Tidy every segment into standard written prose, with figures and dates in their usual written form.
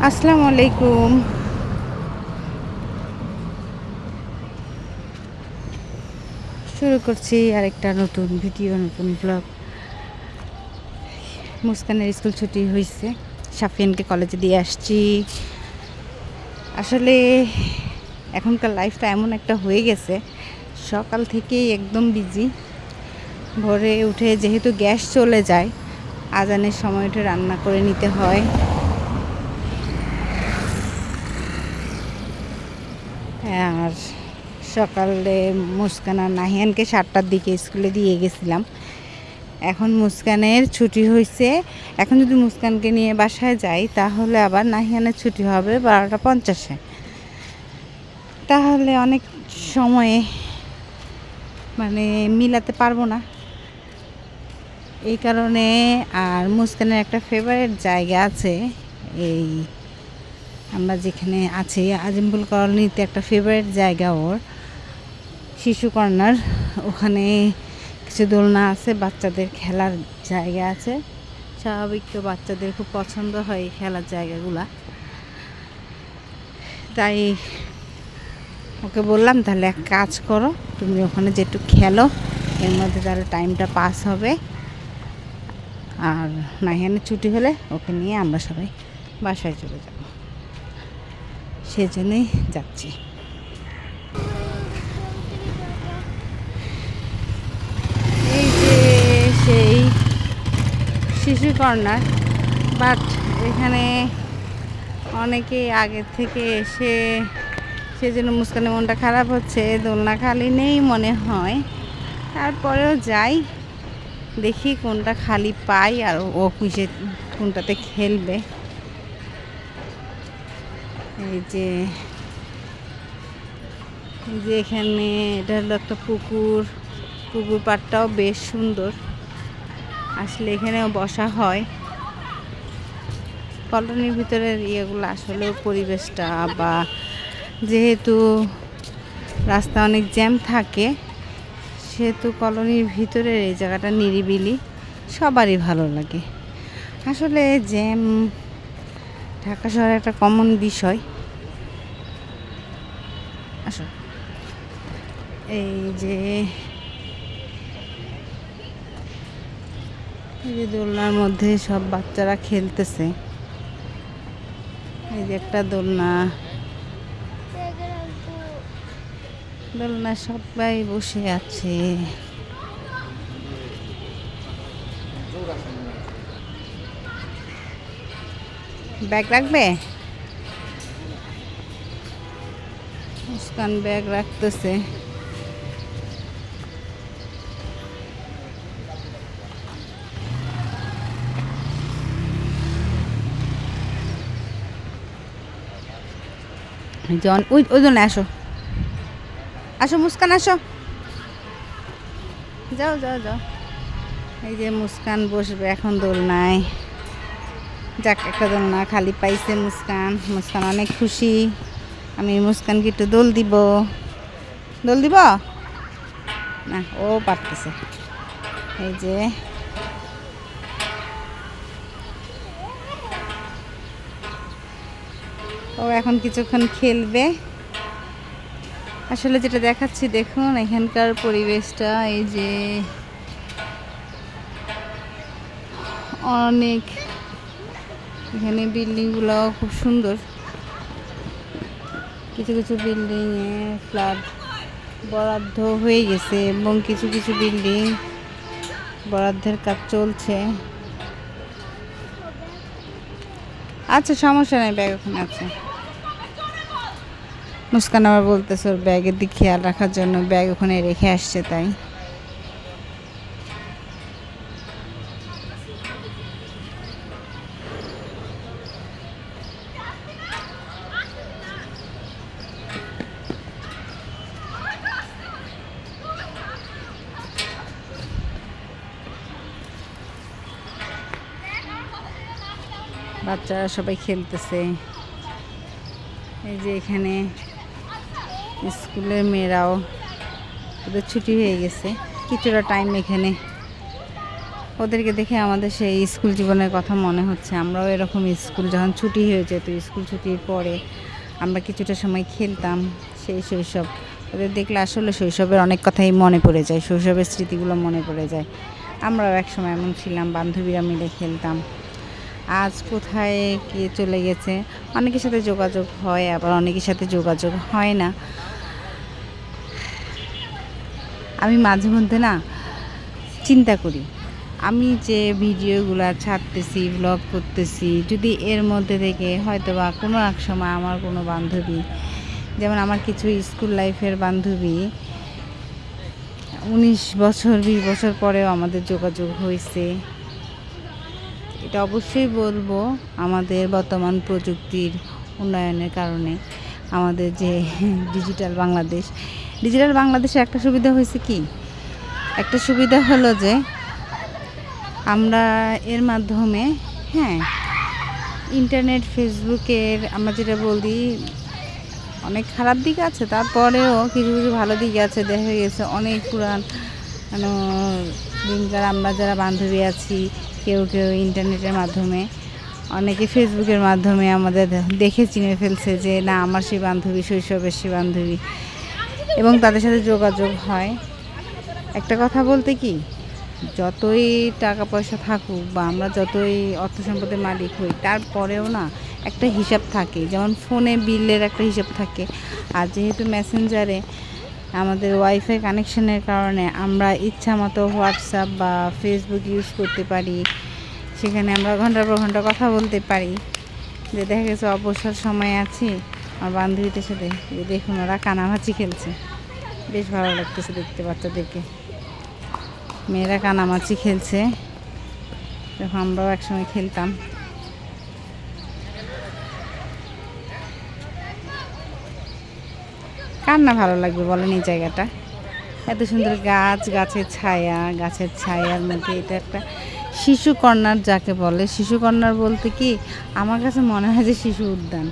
আসসালামু আলাইকুম। শুরু করছি আরেকটা নতুন ভিডিও, নতুন ব্লগ। মুস্কানের স্কুল ছুটি হয়েছে, সাফিয়ানকে কলেজে দিয়ে আসছি। আসলে এখনকার লাইফটা এমন একটা হয়ে গেছে, সকাল থেকেই একদম বিজি। ভোরে উঠে যেহেতু গ্যাস চলে যায়, আজানের সময় উঠে রান্না করে নিতে হয়। আর সকালে মুস্কান আর নাহিয়ানকে 7টার দিকে স্কুলে দিয়ে গেছিলাম। এখন মুস্কানের ছুটি হয়েছে। এখন যদি মুস্কানকে নিয়ে বাসায় যাই তাহলে আবার নাহিয়ানের ছুটি হবে 12টা 50-এ। তাহলে অনেক সময়ে মিলাতে পারবো না। এই কারণে আর মুস্কানের একটা ফেভারিট জায়গা আছে, এই আমরা যেখানে আছি আজিমপুর কলোনিতে একটা ফেভারিট জায়গা ওর, শিশু কর্নার। ওখানে কিছু দোলনা আছে, বাচ্চাদের খেলার জায়গা আছে। স্বাভাবিক তো বাচ্চাদের খুব পছন্দ হয় এই খেলার জায়গাগুলা। তাই ওকে বললাম, তাহলে এক কাজ করো, তুমি ওখানে যেটু খেলো, এর মধ্যে তাহলে টাইমটা পাস হবে। আর নাহিয়ানের ছুটি হলে ওকে নিয়ে আমরা সবাই বাসায় চলে যাব, সেজন্যই যাচ্ছি। এই যে সেই শিশু কর্নার, বাট এখানে অনেকে আগের থেকে এসে, সেজন্য মুস্কানের মনটা খারাপ হচ্ছে। দোলনা খালি নেই মনে হয়, তারপরেও যাই, দেখি কোনটা খালি পাই আর ও কিসে কোনটাতে খেলবে। এই যে এখানে এটা হলো একটা পুকুর পাড়টাও বেশ সুন্দর। আসলে এখানেও বসা হয়। কলোনির ভিতরের ইয়েগুলো আসলে পরিবেশটা, বা যেহেতু রাস্তা অনেক জ্যাম থাকে, সেহেতু কলোনির ভিতরের এই জায়গাটা নিরিবিলি, সবারই ভালো লাগে। আসলে জ্যাম ঢাকা শহরে একটা কমন বিষয়। আসো, এই যে দোলনার মধ্যে সব বাচ্চারা খেলতেছে। এই যে একটা দোলনা সবাই বসে আছে। ব্যাগ রাখবে? মুস্কান ব্যাগ রাখতেছে। ওই জন্য আসো মুস্কান, আসো, যাও। এই যে মুস্কান বসবে এখন দোলনায়। যাক, একটা দোলনা খালি পাইছে মুস্কান অনেক খুশি। আমি মুস্কানকে একটু দোল দিব না, ও পারতেছে। এই যে ও এখন কিছুক্ষণ খেলবে। আসলে যেটা দেখাচ্ছি দেখুন, এখানকার পরিবেশটা, এই যে অনেক, এখানে বিল্ডিংগুলো খুব সুন্দর। কিছু বিল্ডিংয়ে ফ্ল্যাট বরাদ্দ হয়ে গেছে এবং কিছু বিল্ডিং বরাদ্দের কাজ চলছে। আচ্ছা, সমস্যা নেই, ব্যাগ ওখানে আছে। মুস্কান আবার বলতেছে ওর ব্যাগের দিকে খেয়াল রাখার জন্য, ব্যাগ ওখানে রেখে আসছে। তাই বাচ্চারা সবাই খেলতেছে। এই যে এখানে স্কুলের মেয়েরাও, ওদের ছুটি হয়ে গেছে, কিছুটা টাইম এখানে ওদেরকে দেখে আমাদের সেই স্কুল জীবনের কথা মনে হচ্ছে। আমরাও এরকম স্কুল যখন ছুটি হয়ে যেত, স্কুল ছুটির পরে আমরা কিছুটা সময় খেলতাম, সেই শৈশব। ওদের দেখলে আসলে শৈশবের অনেক কথাই মনে পড়ে যায়, শৈশবের স্মৃতিগুলো মনে পড়ে যায়। আমরাও একসময় এমন ছিলাম, বান্ধবীরা মিলে খেলতাম। আজ কোথায় কে চলে গেছে, অনেকের সাথে যোগাযোগ হয়, আবার অনেকের সাথে যোগাযোগ হয় না। আমি মাঝে মধ্যে না চিন্তা করি, আমি যে ভিডিওগুলো ছাড়তেছি, ব্লগ করতেছি, যদি এর মধ্যে থেকে হয়তো বা কোনো এক সময় আমার কোনো বান্ধবী, যেমন আমার কিছু স্কুল লাইফের বান্ধবী 19 বছর 20 বছর পরেও আমাদের যোগাযোগ হয়েছে। এটা অবশ্যই বলবো আমাদের বর্তমান প্রযুক্তির উন্নয়নের কারণে, আমাদের যে ডিজিটাল বাংলাদেশের একটা সুবিধা হয়েছে কি, একটা সুবিধা হলো যে আমরা এর মাধ্যমে ইন্টারনেট, ফেসবুকের আমরা যেটা বলি, অনেক খারাপ দিক আছে, তারপরেও কিছু কিছু ভালো দিক আছে। দেখা গেছে অনেক দিনকার আমরা যারা বান্ধবী আছি, কেউ কেউ ইন্টারনেটের মাধ্যমে, অনেকে ফেসবুকের মাধ্যমে আমাদের দেখে চিনে ফেলছে যে না আমার সেই বান্ধবী, শৈশবের সেই বান্ধবী, এবং তাদের সাথে যোগাযোগ হয়। একটা কথা বলতে কি, যতই টাকা পয়সা থাকুক বা আমরা যতই অর্থ সম্পদের মালিক হই, তারপরেও না একটা হিসাব থাকে, যেমন ফোনে বিলের একটা হিসাব থাকে। আর যেহেতু মেসেঞ্জারে আমাদের ওয়াইফাই কানেকশনের কারণে আমরা ইচ্ছা মতো হোয়াটসঅ্যাপ বা ফেসবুক ইউজ করতে পারি, সেখানে আমরা ঘন্টার পর ঘন্টা কথা বলতে পারি। যে দেখা গেছে অবসর সময় আছি আমার বান্ধবীদের সাথে, যে দেখুন ওরা কানামাছি খেলছে, বেশ ভালো লাগতেছে দেখতে বাচ্চাদেরকে। মেয়েরা কানামাছি খেলছে, তখন আমরাও একসময় খেলতাম। কার না ভালো লাগবে বলেন এই জায়গাটা, এত সুন্দর গাছ, গাছের ছায়ার মধ্যে এটা একটা শিশু কর্নার যাকে বলে। শিশু কর্নার বলতে কি, আমার কাছে মনে হয় যে শিশু উদ্যান।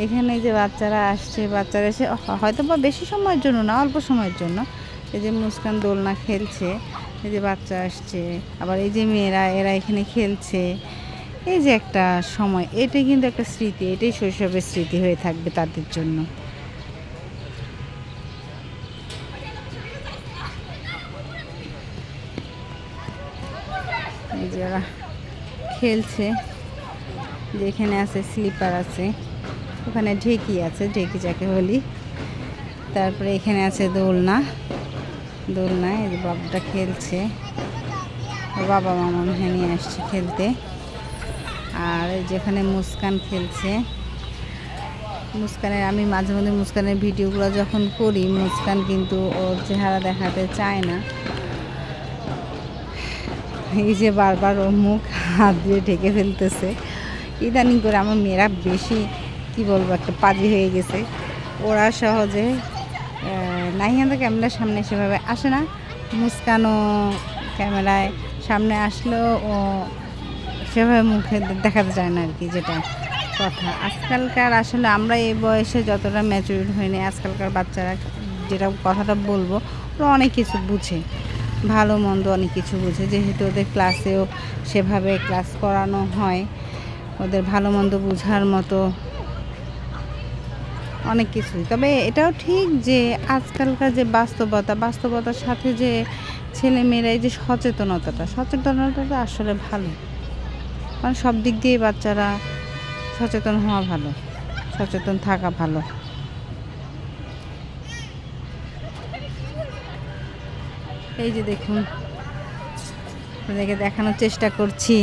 এখানে যে বাচ্চারা এসে হয়তো বা বেশি সময়ের জন্য না, অল্প সময়ের জন্য, এই যে মুস্কান দোলনা খেলছে, এই যে বাচ্চা আসছে, আবার এই যে মেয়েরা এরা এখানে খেলছে, এই যে একটা সময়, এটাই কিন্তু একটা স্মৃতি, এটাই শৈশবের স্মৃতি হয়ে থাকবে তাদের জন্য। এই যে ওরা খেলছে, যেখানে আছে স্লিপার আছে, ওখানে ঢেকি আছে, ঢেকি যাকে বলি। তারপরে এখানে আছে দোলনায় এই যে বাবুটা খেলছে, বাবা মামা নিয়ে আসছে খেলতে। আর যেখানে মুস্কান খেলছে, মুস্কানের আমি মাঝে মধ্যে মুস্কানের ভিডিওগুলো যখন করি, মুস্কান কিন্তু ওর চেহারা দেখাতে চায় না। এই যে বারবার ওর মুখ হাত দিয়ে ঢেকে ফেলতেছে। ইদানিং করে আমার মেয়েরা বেশি কি বলবো, একটা পাজি হয়ে গেছে। ওরা সহজে নাহিয়ান তো ক্যামেরার সামনে সেভাবে আসে না, মুস্কানও ক্যামেরায় সামনে আসলেও ও সেভাবে মুখে দেখাতে চায় না আর কি, যেটা কথা। আজকালকার আসলে আমরা এই বয়সে যতটা ম্যাচুরিট হয়নি, আজকালকার বাচ্চারা যেটা কথাটা বলবো, ওরা অনেক কিছু বুঝে, ভালো মন্দ অনেক কিছু বুঝে, যেহেতু ওদের ক্লাসেও সেভাবে ক্লাস করানো হয়, ওদের ভালো মন্দ বোঝার মতো অনেক কিছুই। তবে এটাও ঠিক যে আজকালকার যে বাস্তবতার সাথে যে ছেলেমেয়েরা এই যে সচেতনতাটা আসলে ভালো, কারণ সব দিক দিয়ে বাচ্চারা সচেতন হওয়া ভালো, সচেতন থাকা ভালো। এই যে দেখুন, আপনাদেরকে দেখানোর চেষ্টা করছি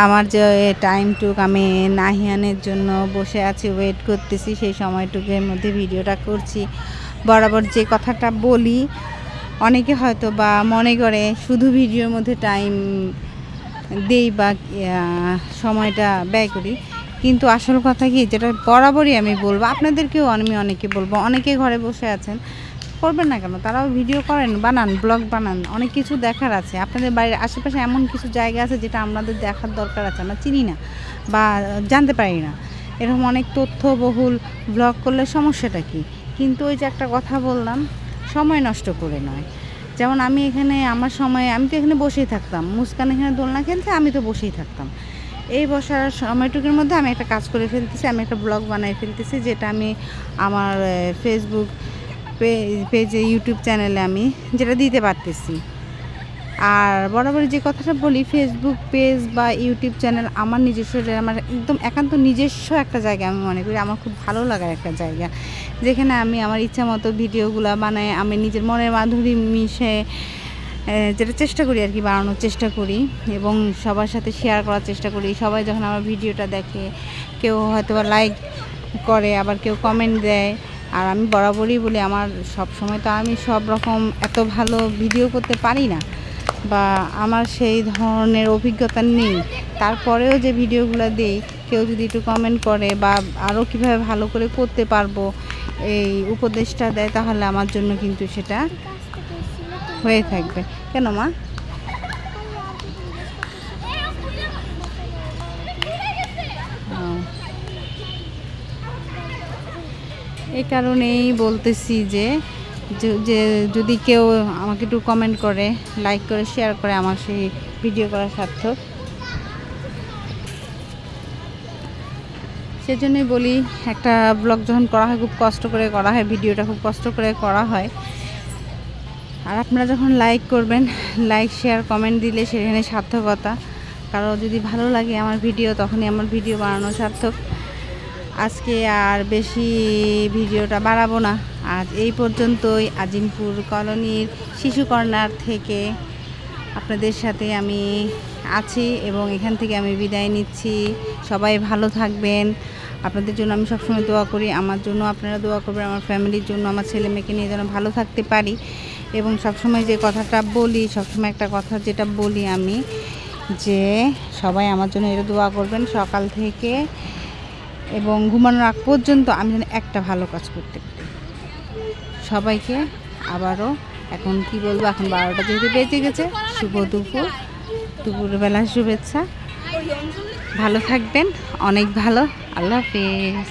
আমার যে টাইমটুক আমি নাহিয়ানের জন্য বসে আছি, ওয়েট করতেছি, সেই সময়টুকের মধ্যে ভিডিওটা করছি। বরাবর যে কথাটা বলি, অনেকে হয়তো বা মনে করে শুধু ভিডিওর মধ্যে টাইম দেই বা সময়টা ব্যয় করি, কিন্তু আসল কথা কি, যেটা বরাবরই আমি বলবো, আপনাদেরকেও আমি অনেকে বলবো, অনেকে ঘরে বসে আছেন, করবেন না কেন, তারাও ভিডিও করেন, বানান, ব্লগ বানান, অনেক কিছু দেখার আছে। আপনাদের বাড়ির আশেপাশে এমন কিছু জায়গা আছে যেটা আমাদের দেখার দরকার আছে, আমরা চিনি না বা জানতে পারি না। এরকম অনেক তথ্যবহুল ব্লগ করলে সমস্যাটা কি? কিন্তু ওই যে একটা কথা বললাম, সময় নষ্ট করে নয়, যেমন আমি এখানে আমার সময় আমি তো এখানে বসেই থাকতাম, মুস্কান এখানে দোলনা খেলছে, আমি তো বসেই থাকতাম। এই বসার সময়টুকুর মধ্যে আমি একটা কাজ করে ফেলতেছি, আমি একটা ব্লগ বানাই ফেলতেছি, যেটা আমি আমার ফেসবুক পেজে, ইউটিউব চ্যানেলে আমি যেটা দিতে পারতেছি। আর বরাবরই যে কথাটা বলি, ফেসবুক পেজ বা ইউটিউব চ্যানেল আমার নিজস্ব, আমার একদম একান্ত নিজস্ব একটা জায়গা আমি মনে করি, আমার খুব ভালো লাগার একটা জায়গা, যেখানে আমি আমার ইচ্ছা মতো ভিডিওগুলো বানাই, আমি নিজের মনের মাধুরী মিশে যেটা চেষ্টা করি আর কি, বানানোর চেষ্টা করি এবং সবার সাথে শেয়ার করার চেষ্টা করি। সবাই যখন আমার ভিডিওটা দেখে, কেউ হয়তো বা লাইক করে, আবার কেউ কমেন্ট দেয়। আর আমি বরাবরই বলি, আমার সব সময় তো আমি সব রকম এত ভালো ভিডিও করতে পারি না, বা আমার সেই ধরনের অভিজ্ঞতা নেই। তারপরেও যে ভিডিওগুলো দিই, কেউ যদি একটু কমেন্ট করে বা আরও কীভাবে ভালো করে করতে পারবো এই উপদেশটা দেয়, তাহলে আমার জন্য কিন্তু সেটা হয়ে থাকবে। কেন মা? এই কারণেই বলতেছি যে যদি কেউ আমাকে একটু কমেন্ট করে, লাইক করে, শেয়ার করে, আমার সেই ভিডিও করা সার্থক। সেজন্যই বলি, একটা ব্লগ যখন করা হয় খুব কষ্ট করে করা হয়, ভিডিওটা খুব কষ্ট করে করা হয়। আর আপনারা যখন লাইক করবেন, লাইক শেয়ার কমেন্ট দিলে সেখানে সার্থকতা। কারো যদি ভালো লাগে আমার ভিডিও, তখনই আমার ভিডিও বানানো সার্থক। আজকে আর বেশি ভিডিওটা বাড়াবো না, আজ এই পর্যন্তই। আজিমপুর কলোনির শিশু কর্নার থেকে আপনাদের সাথে আমি আছি এবং এখান থেকে আমি বিদায় নিচ্ছি। সবাই ভালো থাকবেন। আপনাদের জন্য আমি সবসময় দোয়া করি, আমার জন্য আপনারা দোয়া করবেন, আমার ফ্যামিলির জন্য, আমার ছেলে মেয়েকে নিয়ে যেন ভালো থাকতে পারি। এবং সবসময় যে কথাটা বলি, সবসময় একটা কথা যেটা বলি আমি, যে সবাই আমার জন্য এটা দোয়া করবেন সকাল থেকে এবং ঘুমানোর আগ পর্যন্ত, আমি যেন একটা ভালো কাজ করতে পারি। সবাইকে আবারও, এখন কি বলবো, এখন 12টা যেহেতু বেজে গেছে, শুভ দুপুরবেলার শুভেচ্ছা। ভালো থাকবেন, অনেক ভালো। আল্লাহ হাফেজ।